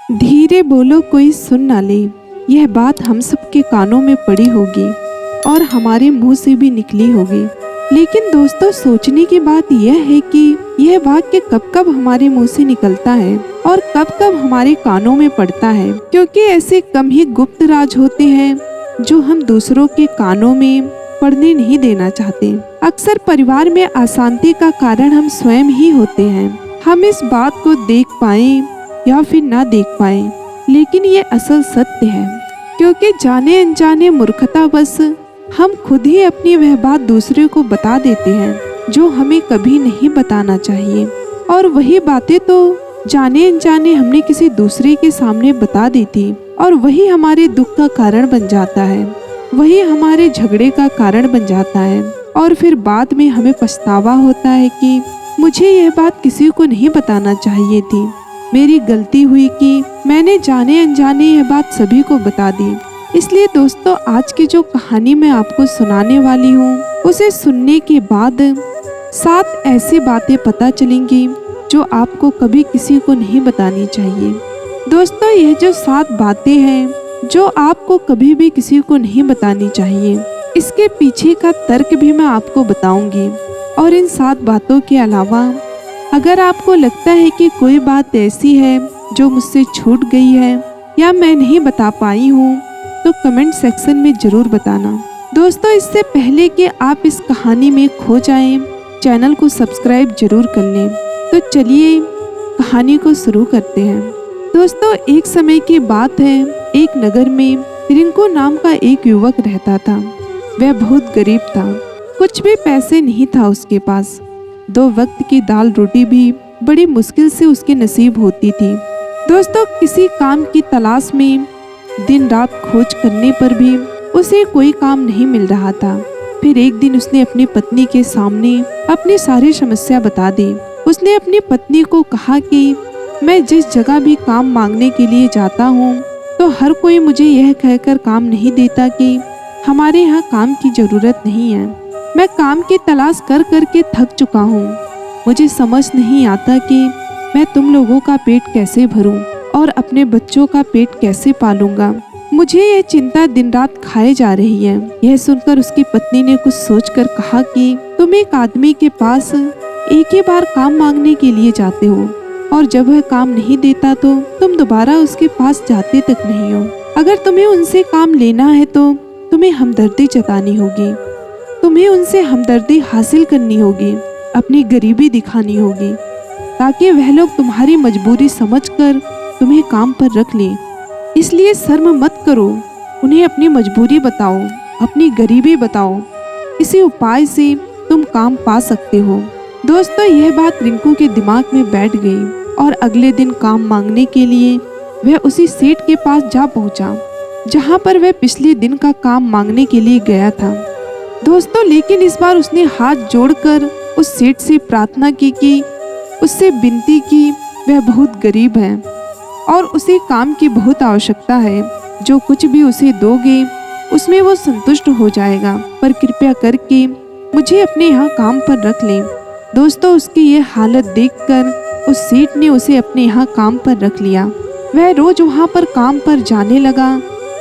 धीरे बोलो कोई सुन ना ले, यह बात हम सबके कानों में पड़ी होगी और हमारे मुंह से भी निकली होगी। लेकिन दोस्तों, सोचने की बात यह है कि यह वाक्य कब कब हमारे मुंह से निकलता है और कब कब हमारे कानों में पड़ता है, क्योंकि ऐसे कम ही गुप्त राज होते हैं जो हम दूसरों के कानों में पड़ने नहीं देना चाहते। अक्सर परिवार में अशांति का कारण हम स्वयं ही होते हैं। हम इस बात को देख पाए या फिर ना देख पाए, लेकिन ये असल सत्य है, क्योंकि जाने अनजाने मूर्खतावश हम खुद ही अपनी वह बात दूसरे को बता देते हैं जो हमें कभी नहीं बताना चाहिए। और वही बातें तो जाने अनजाने हमने किसी दूसरे के सामने बता दी थी और वही हमारे दुख का कारण बन जाता है, वही हमारे झगड़े का कारण बन जाता है। और फिर बाद में हमें पछतावा होता है कि मुझे यह बात किसी को नहीं बताना चाहिए थी, मेरी गलती हुई कि मैंने जाने अनजाने यह बात सभी को बता दी। इसलिए दोस्तों, आज की जो कहानी मैं आपको सुनाने वाली हूँ, उसे सुनने के बाद 7 ऐसी बातें पता चलेंगी जो आपको कभी किसी को नहीं बतानी चाहिए। दोस्तों, यह जो 7 बातें हैं जो आपको कभी भी किसी को नहीं बतानी चाहिए, इसके पीछे का तर्क भी मैं आपको बताऊंगी। और इन 7 बातों के अलावा अगर आपको लगता है कि कोई बात ऐसी है जो मुझसे छूट गई है या मैं नहीं बता पाई हूँ, तो कमेंट सेक्शन में जरूर बताना। दोस्तों, इससे पहले कि आप इस कहानी में खो जाएं, चैनल को सब्सक्राइब जरूर कर लें। तो चलिए कहानी को शुरू करते हैं। दोस्तों, एक समय की बात है, एक नगर में रिंकू नाम का एक युवक रहता था। वह बहुत गरीब था, कुछ भी पैसे नहीं था उसके पास। 2 वक्त की दाल रोटी भी बड़ी मुश्किल से उसके नसीब होती थी। दोस्तों, किसी काम की तलाश में दिन रात खोज करने पर भी उसे कोई काम नहीं मिल रहा था। फिर एक दिन उसने अपनी पत्नी के सामने अपनी सारी समस्या बता दी। उसने अपनी पत्नी को कहा कि मैं जिस जगह भी काम मांगने के लिए जाता हूँ, तो हर कोई मुझे यह कहकर काम नहीं देता कि हमारे यहाँ काम की जरूरत नहीं है। मैं काम की तलाश कर कर के थक चुका हूँ। मुझे समझ नहीं आता कि मैं तुम लोगों का पेट कैसे भरूं और अपने बच्चों का पेट कैसे पालूंगा। मुझे यह चिंता दिन रात खाए जा रही है। यह सुनकर उसकी पत्नी ने कुछ सोचकर कहा कि तुम एक आदमी के पास एक ही बार काम मांगने के लिए जाते हो और जब वह काम नहीं देता तो तुम दोबारा उसके पास जाते तक नहीं हो। अगर तुम्हें उनसे काम लेना है तो तुम्हें हमदर्दी जतानी होगी, तुम्हें उनसे हमदर्दी हासिल करनी होगी, अपनी गरीबी दिखानी होगी, ताकि वह लोग तुम्हारी मजबूरी समझकर तुम्हें काम पर रख लें। इसलिए शर्म मत करो, उन्हें अपनी मजबूरी बताओ, अपनी गरीबी बताओ। इसी उपाय से तुम काम पा सकते हो। दोस्तों, यह बात रिंकू के दिमाग में बैठ गई और अगले दिन काम मांगने के लिए वह उसी सेठ के पास जा पहुंचा जहां पर वह पिछले दिन का काम मांगने के लिए गया था। दोस्तों, लेकिन इस बार उसने हाथ जोड़कर उस सेठ से प्रार्थना की कि उससे विनती की वह बहुत गरीब है और उसे काम की बहुत आवश्यकता है। जो कुछ भी उसे दोगे उसमें वो संतुष्ट हो जाएगा, पर कृपया करके मुझे अपने यहाँ काम पर रख लें। दोस्तों, उसकी ये हालत देखकर उस सेठ ने उसे अपने यहाँ काम पर रख लिया। वह रोज वहाँ पर काम पर जाने लगा।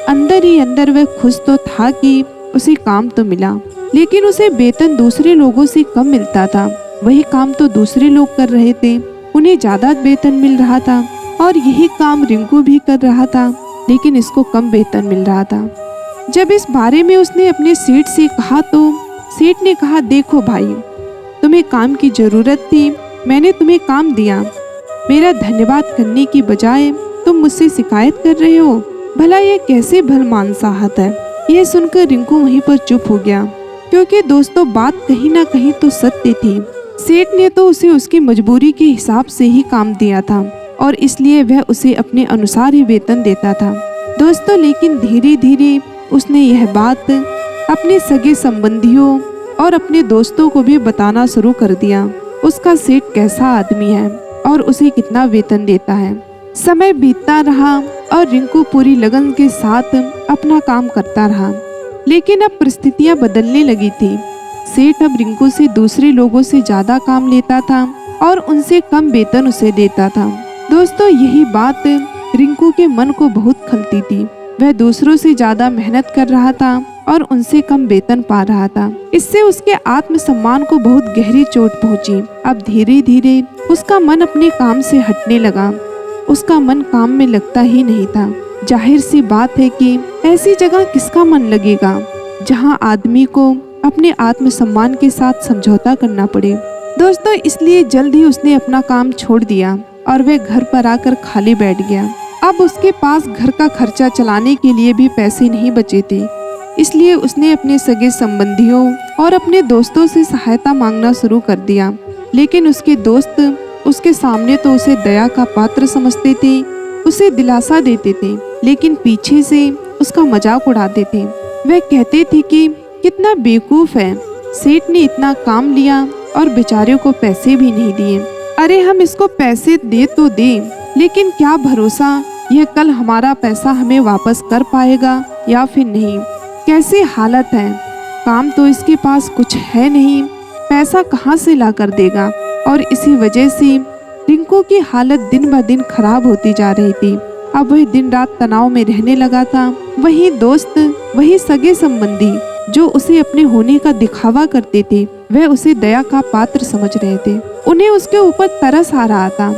अंदर ही अंदर वह खुश तो था कि उसे काम तो मिला, लेकिन उसे वेतन दूसरे लोगों से कम मिलता था। वही काम तो दूसरे लोग कर रहे थे, उन्हें ज्यादा वेतन मिल रहा था। और यही काम रिंकू भी कर रहा था, लेकिन इसको कम वेतन मिल रहा था। जब इस बारे में उसने अपने सेठ से कहा तो सेठ ने कहा, देखो भाई, तुम्हें काम की जरूरत थी, मैंने तुम्हें काम दिया। मेरा धन्यवाद करने की बजाय तुम मुझसे शिकायत कर रहे हो, भला ये कैसे भलमानसाहत है। यह सुनकर रिंकू वहीं पर चुप हो गया, क्योंकि दोस्तों, बात कहीं ना कहीं तो सत्य थी। सेठ ने तो उसे उसकी मजबूरी के हिसाब से ही काम दिया था और इसलिए वह उसे अपने अनुसार ही वेतन देता था। दोस्तों, लेकिन धीरे धीरे उसने यह बात अपने सगे संबंधियों और अपने दोस्तों को भी बताना शुरू कर दिया। उसका सेठ कैसा आदमी है और उसे कितना वेतन देता है। समय बीतता रहा और रिंकू पूरी लगन के साथ अपना काम करता रहा, लेकिन अब परिस्थितियां बदलने लगी थी। सेठ अब रिंकू से दूसरे लोगों से ज्यादा काम लेता था और उनसे कम वेतन उसे देता था। दोस्तों, यही बात रिंकू के मन को बहुत खलती थी। वह दूसरों से ज्यादा मेहनत कर रहा था और उनसे कम वेतन पा रहा था। इससे उसके आत्मसम्मान को बहुत गहरी चोट पहुंची। अब धीरे धीरे उसका मन अपने काम से हटने लगा। उसका मन काम में लगता ही नहीं था। जाहिर सी बात है कि ऐसी जगह किसका मन लगेगा जहां आदमी को अपने आत्मसम्मान के साथ समझौता करना पड़े। दोस्तों, इसलिए जल्द ही उसने अपना काम छोड़ दिया और वह घर पर आकर खाली बैठ गया। अब उसके पास घर का खर्चा चलाने के लिए भी पैसे नहीं बचे थे। इसलिए उसने अपने सगे संबंधियों और अपने दोस्तों से सहायता मांगना शुरू कर दिया। लेकिन उसके दोस्त उसके सामने तो उसे दया का पात्र समझते थे, उसे दिलासा देते थे, लेकिन पीछे से उसका मजाक उड़ाते थे। वह कहते थे कि कितना बेवकूफ है, सेठ ने इतना काम लिया और बेचारे को पैसे भी नहीं दिए। अरे हम इसको पैसे दे तो दे, लेकिन क्या भरोसा यह कल हमारा पैसा हमें वापस कर पाएगा या फिर नहीं। कैसी हालत है, काम तो इसके पास कुछ है नहीं, पैसा कहाँ से ला कर देगा। और इसी वजह से रिंकू की हालत दिन ब दिन खराब होती जा रही थी। अब वह दिन रात तनाव में रहने लगा था। वही दोस्त, वही सगे संबंधी जो उसे अपने होने का दिखावा करते थे, वह उसे दया का पात्र समझ रहे थे। उन्हें उसके ऊपर तरस आ रहा था।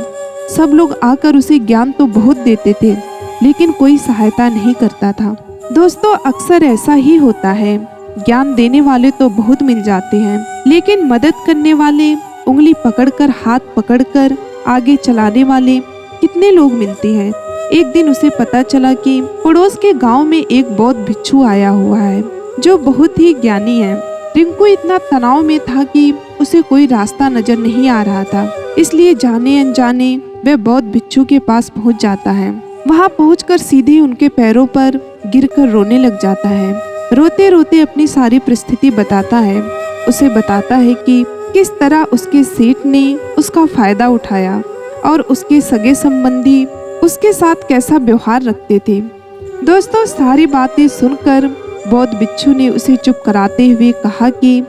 सब लोग आकर उसे ज्ञान तो बहुत देते थे, लेकिन कोई सहायता नहीं करता था। दोस्तों, अक्सर ऐसा ही होता है। ज्ञान देने वाले तो बहुत मिल जाते हैं, लेकिन मदद करने वाले, उंगली पकड़कर हाथ पकड़कर आगे चलाने वाले कितने लोग मिलते हैं। एक दिन उसे पता चला कि पड़ोस के गांव में एक बौद्ध भिक्षु आया हुआ है जो बहुत ही ज्ञानी है। रिंकू इतना तनाव में था कि उसे कोई रास्ता नजर नहीं आ रहा था। इसलिए जाने अनजाने वह बौद्ध भिक्षु के पास पहुंच जाता है। वहां पहुंचकर सीधे उनके पैरों पर गिरकर रोने लग जाता है। रोते रोते अपनी सारी परिस्थिति बताता है। उसे बताता है कि किस तरह उसके सेठ ने उसका फायदा उठाया और उसके सगे संबंधी उसके साथ कैसा व्यवहार रखते थे। दोस्तों, सारी बातें सुनकर बौद्ध भिक्षु ने उसे चुप कराते हुए कहा कि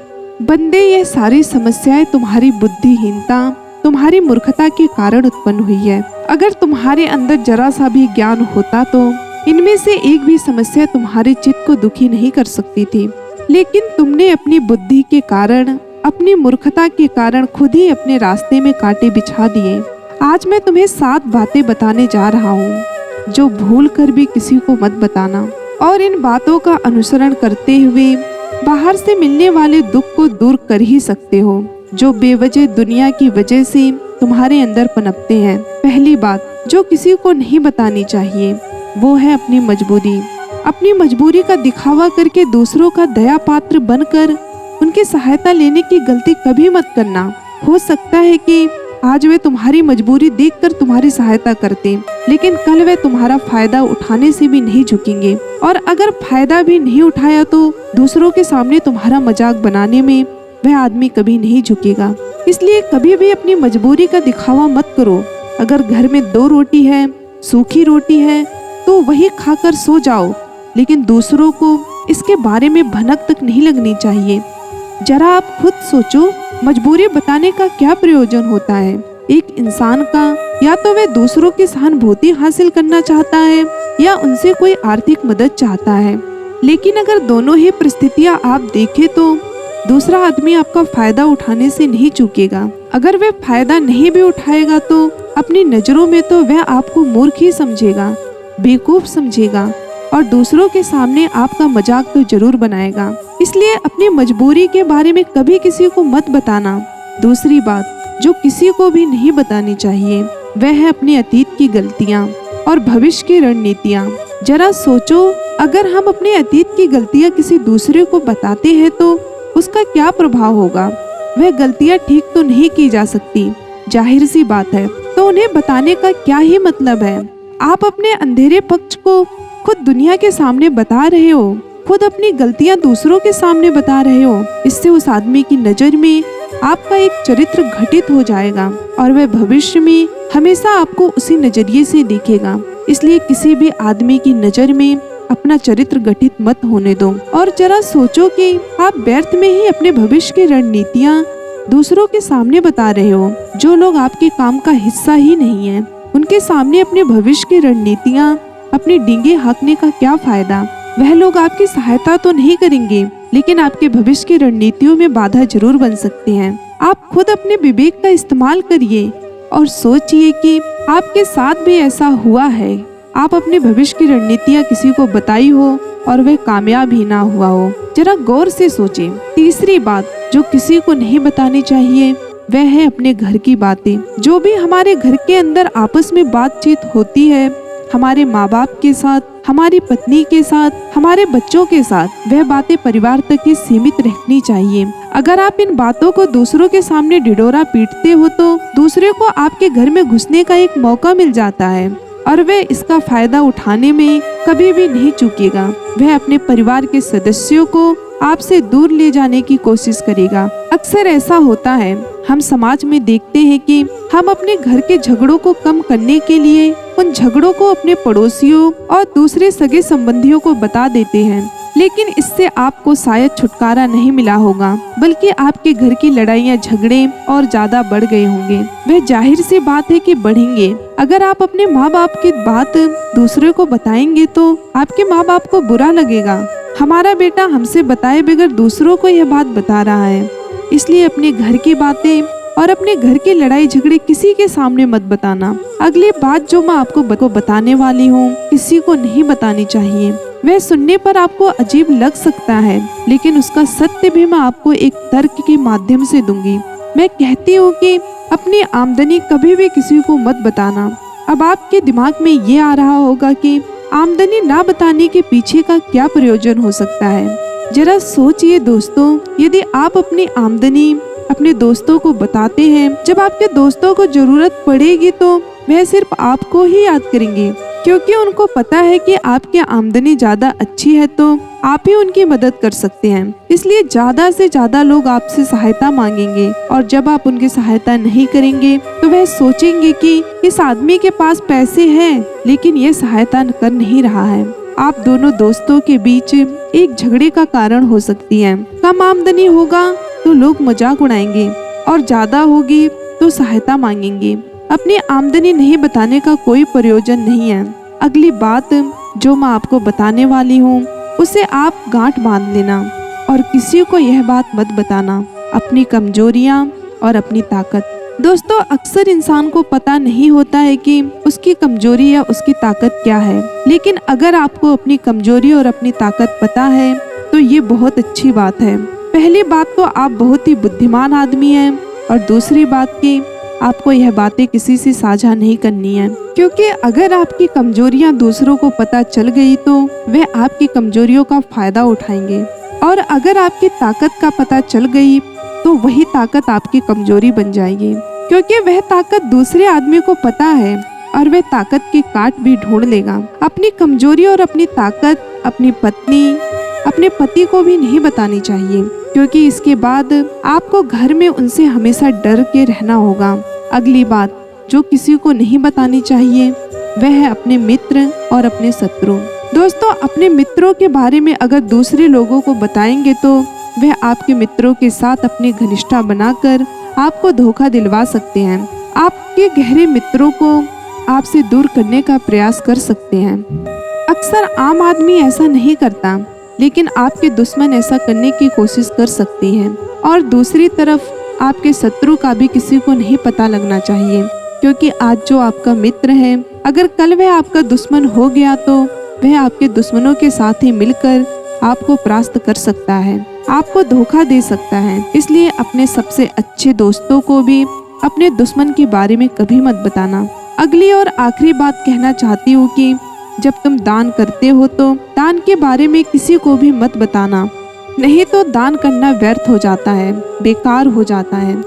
बंदे, यह सारी समस्याएं तुम्हारी बुद्धिहीनता, तुम्हारी मूर्खता के कारण उत्पन्न हुई है। अगर तुम्हारे अंदर जरा सा भी ज्ञान होता तो इनमें से एक भी समस्या तुम्हारे चित्त को दुखी नहीं कर सकती थी। लेकिन तुमने अपनी बुद्धि के कारण, अपनी मूर्खता के कारण खुद ही अपने रास्ते में कांटे बिछा दिए। आज मैं तुम्हें 7 बातें बताने जा रहा हूँ जो भूल कर भी किसी को मत बताना, और इन बातों का अनुसरण करते हुए बाहर से मिलने वाले दुख को दूर कर ही सकते हो जो बेवजह दुनिया की वजह से तुम्हारे अंदर पनपते हैं। पहली बात जो किसी को नहीं बतानी चाहिए वो है अपनी मजबूरी। अपनी मजबूरी का दिखावा करके दूसरों का दया पात्र बनकर उनकी सहायता लेने की गलती कभी मत करना। हो सकता है कि आज वे तुम्हारी मजबूरी देखकर तुम्हारी सहायता करते, लेकिन कल वे तुम्हारा फायदा उठाने से भी नहीं झुकेंगे, और अगर फायदा भी नहीं उठाया तो दूसरों के सामने तुम्हारा मजाक बनाने में वह आदमी कभी नहीं झुकेगा। इसलिए कभी भी अपनी मजबूरी का दिखावा मत करो। अगर घर में 2 रोटी है, सूखी रोटी है, तो वही खाकर सो जाओ, लेकिन दूसरों को इसके बारे में भनक तक नहीं लगनी चाहिए। जरा आप खुद सोचो, मजबूरी बताने का क्या प्रयोजन होता है। एक इंसान का या तो वह दूसरों की सहानुभूति हासिल करना चाहता है या उनसे कोई आर्थिक मदद चाहता है। लेकिन अगर दोनों ही परिस्थितियां आप देखें तो दूसरा आदमी आपका फायदा उठाने से नहीं चूकेगा। अगर वह फायदा नहीं भी उठाएगा तो अपनी नजरों में तो वह आपको मूर्ख ही समझेगा, बेवकूफ समझेगा, और दूसरों के सामने आपका मजाक तो जरूर बनाएगा। इसलिए अपनी मजबूरी के बारे में कभी किसी को मत बताना। दूसरी बात जो किसी को भी नहीं बतानी चाहिए वह है अपने अतीत की गलतियाँ और भविष्य की रणनीतियाँ। जरा सोचो, अगर हम अपने अतीत की गलतियाँ किसी दूसरे को बताते हैं तो उसका क्या प्रभाव होगा। वह गलतियाँ ठीक तो नहीं की जा सकती, जाहिर सी बात है, तो उन्हें बताने का क्या ही मतलब है। आप अपने अंधेरे पक्ष को खुद दुनिया के सामने बता रहे हो, खुद अपनी गलतियां दूसरों के सामने बता रहे हो। इससे उस आदमी की नजर में आपका एक चरित्र घटित हो जाएगा और वह भविष्य में हमेशा आपको उसी नजरिए से देखेगा। इसलिए किसी भी आदमी की नजर में अपना चरित्र गठित मत होने दो। और जरा सोचो कि आप व्यर्थ में ही अपने भविष्य की रणनीतियाँ दूसरों के सामने बता रहे हो, जो लोग आपके काम का हिस्सा ही नहीं है। उनके सामने अपने भविष्य की रणनीतियाँ, अपनी डींगे हाँकने का क्या फायदा। वह लोग आपकी सहायता तो नहीं करेंगे, लेकिन आपके भविष्य की रणनीतियों में बाधा जरूर बन सकते हैं। आप खुद अपने विवेक का इस्तेमाल करिए और सोचिए कि आपके साथ भी ऐसा हुआ है। आप अपने भविष्य की रणनीतियाँ किसी को बताई हो और वह कामयाब ही ना हुआ हो। जरा गौर से सोचें। तीसरी बात जो किसी को नहीं बतानी चाहिए वह है अपने घर की बातें। जो भी हमारे घर के अंदर आपस में बातचीत होती है, हमारे माँ बाप के साथ, हमारी पत्नी के साथ, हमारे बच्चों के साथ, वह बातें परिवार तक ही सीमित रखनी चाहिए। अगर आप इन बातों को दूसरों के सामने ढिढोरा पीटते हो तो दूसरे को आपके घर में घुसने का एक मौका मिल जाता है और वह इसका फायदा उठाने में कभी भी नहीं चूकेगा। वह अपने परिवार के सदस्यों को आपसे दूर ले जाने की कोशिश करेगा। अक्सर ऐसा होता है, हम समाज में देखते हैं कि हम अपने घर के झगड़ों को कम करने के लिए उन झगड़ों को अपने पड़ोसियों और दूसरे सगे संबंधियों को बता देते हैं, लेकिन इससे आपको शायद छुटकारा नहीं मिला होगा, बल्कि आपके घर की लड़ाइयाँ झगड़े और ज्यादा बढ़ गए होंगे। वह जाहिर सी बात है कि बढ़ेंगे। अगर आप अपने माँ बाप की बात दूसरे को बताएंगे तो आपके माँ बाप को बुरा लगेगा, हमारा बेटा हमसे बताए बगैर दूसरों को यह बात बता रहा है। इसलिए अपने घर की बातें और अपने घर की लड़ाई झगड़े किसी के सामने मत बताना। अगली बात जो मैं आपको बताने वाली हूँ, किसी को नहीं बतानी चाहिए। वह सुनने पर आपको अजीब लग सकता है, लेकिन उसका सत्य भी मैं आपको एक तर्क के माध्यम से दूंगी। मैं कहती हूँ कि अपनी आमदनी कभी भी किसी को मत बताना। अब आपके दिमाग में ये आ रहा होगा कि आमदनी ना बताने के पीछे का क्या प्रयोजन हो सकता है। जरा सोचिए दोस्तों, यदि आप अपनी आमदनी अपने दोस्तों को बताते हैं, जब आपके दोस्तों को जरूरत पड़ेगी तो वह सिर्फ आपको ही याद करेंगे, क्योंकि उनको पता है कि आपकी आमदनी ज्यादा अच्छी है तो आप ही उनकी मदद कर सकते हैं। इसलिए ज्यादा से ज्यादा लोग आपसे सहायता मांगेंगे और जब आप उनकी सहायता नहीं करेंगे तो वह सोचेंगे कि इस आदमी के पास पैसे हैं, लेकिन ये सहायता कर नहीं रहा है। आप दोनों दोस्तों के बीच एक झगड़े का कारण हो सकती है। कम आमदनी होगा तो लोग मजाक उड़ाएंगे और ज्यादा होगी तो सहायता मांगेंगे। अपनी आमदनी नहीं बताने का कोई प्रयोजन नहीं है। अगली बात जो मैं आपको बताने वाली हूँ उसे आप गांठ बांध लेना और किसी को यह बात मत बताना, अपनी कमजोरियाँ और अपनी ताकत। दोस्तों, अक्सर इंसान को पता नहीं होता है कि उसकी कमजोरी या उसकी ताकत क्या है, लेकिन अगर आपको अपनी कमजोरी और अपनी ताकत पता है तो ये बहुत अच्छी बात है। पहली बात तो आप बहुत ही बुद्धिमान आदमी हैं और दूसरी बात कि आपको यह बातें किसी से साझा नहीं करनी है, क्योंकि अगर आपकी कमजोरियां दूसरों को पता चल गई तो वह आपकी कमजोरियों का फायदा उठाएंगे, और अगर आपकी ताकत का पता चल गई तो वही ताकत आपकी कमजोरी बन जाएगी, क्योंकि वह ताकत दूसरे आदमी को पता है और वह ताकत की काट भी ढूंढ लेगा। अपनी कमजोरी और अपनी ताकत अपनी पत्नी, अपने पति को भी नहीं बतानी चाहिए, क्योंकि इसके बाद आपको घर में उनसे हमेशा डर के रहना होगा। अगली बात जो किसी को नहीं बतानी चाहिए वह है अपने मित्र और अपने शत्रु। दोस्तों, अपने मित्रों के बारे में अगर दूसरे लोगों को बताएंगे तो वह आपके मित्रों के साथ अपनी घनिष्ठता बनाकर आपको धोखा दिलवा सकते हैं। आपके गहरे मित्रों को आपसे दूर करने का प्रयास कर सकते हैं। अक्सर आम आदमी ऐसा नहीं करता, लेकिन आपके दुश्मन ऐसा करने की कोशिश कर सकते हैं। और दूसरी तरफ आपके शत्रु का भी किसी को नहीं पता लगना चाहिए, क्योंकि आज जो आपका मित्र है अगर कल वह आपका दुश्मन हो गया तो वह आपके दुश्मनों के साथ ही मिलकर आपको परास्त कर सकता है, आपको धोखा दे सकता है। इसलिए अपने सबसे अच्छे दोस्तों को भी अपने दुश्मन के बारे में कभी मत बताना। अगली और आखिरी बात कहना चाहती हूँ कि जब तुम दान करते हो तो दान के बारे में किसी को भी मत बताना, नहीं तो दान करना व्यर्थ हो जाता है, बेकार हो जाता है।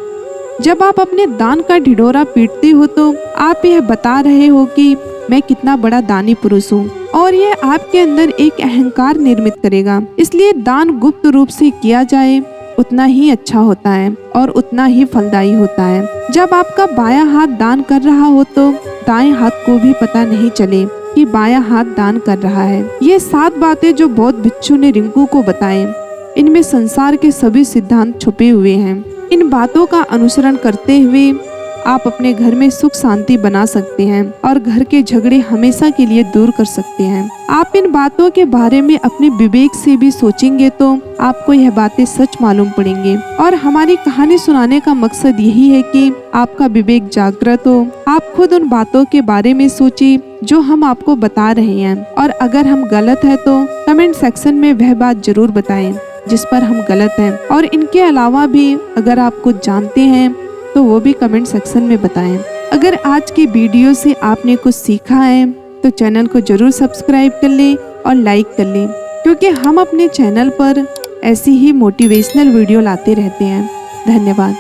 जब आप अपने दान का ढिढोरा पीटते हो तो आप यह बता रहे हो कि मैं कितना बड़ा दानी पुरुष हूँ, और यह आपके अंदर एक अहंकार निर्मित करेगा। इसलिए दान गुप्त रूप से किया जाए उतना ही अच्छा होता है और उतना ही फलदायी होता है। जब आपका बायां हाथ दान कर रहा हो तो दाएं हाथ को भी पता नहीं चले कि बायां हाथ दान कर रहा है। ये 7 बातें जो बौद्ध भिक्षु ने रिंकू को बताए, इनमें संसार के सभी सिद्धांत छुपे हुए हैं। इन बातों का अनुसरण करते हुए आप अपने घर में सुख शांति बना सकते हैं और घर के झगड़े हमेशा के लिए दूर कर सकते हैं। आप इन बातों के बारे में अपने विवेक से भी सोचेंगे तो आपको यह बातें सच मालूम पड़ेंगी। और हमारी कहानी सुनाने का मकसद यही है कि आपका विवेक जागृत हो। आप खुद उन बातों के बारे में सोचिए जो हम आपको बता रहे हैं, और अगर हम गलत है तो कमेंट सेक्शन में वह बात जरूर बताएं जिस पर हम गलत हैं। और इनके अलावा भी अगर आप कुछ जानते हैं तो वो भी कमेंट सेक्शन में बताएं। अगर आज की वीडियो से आपने कुछ सीखा है तो चैनल को जरूर सब्सक्राइब कर लें और लाइक कर लें, क्योंकि हम अपने चैनल पर ऐसी ही मोटिवेशनल वीडियो लाते रहते हैं। धन्यवाद।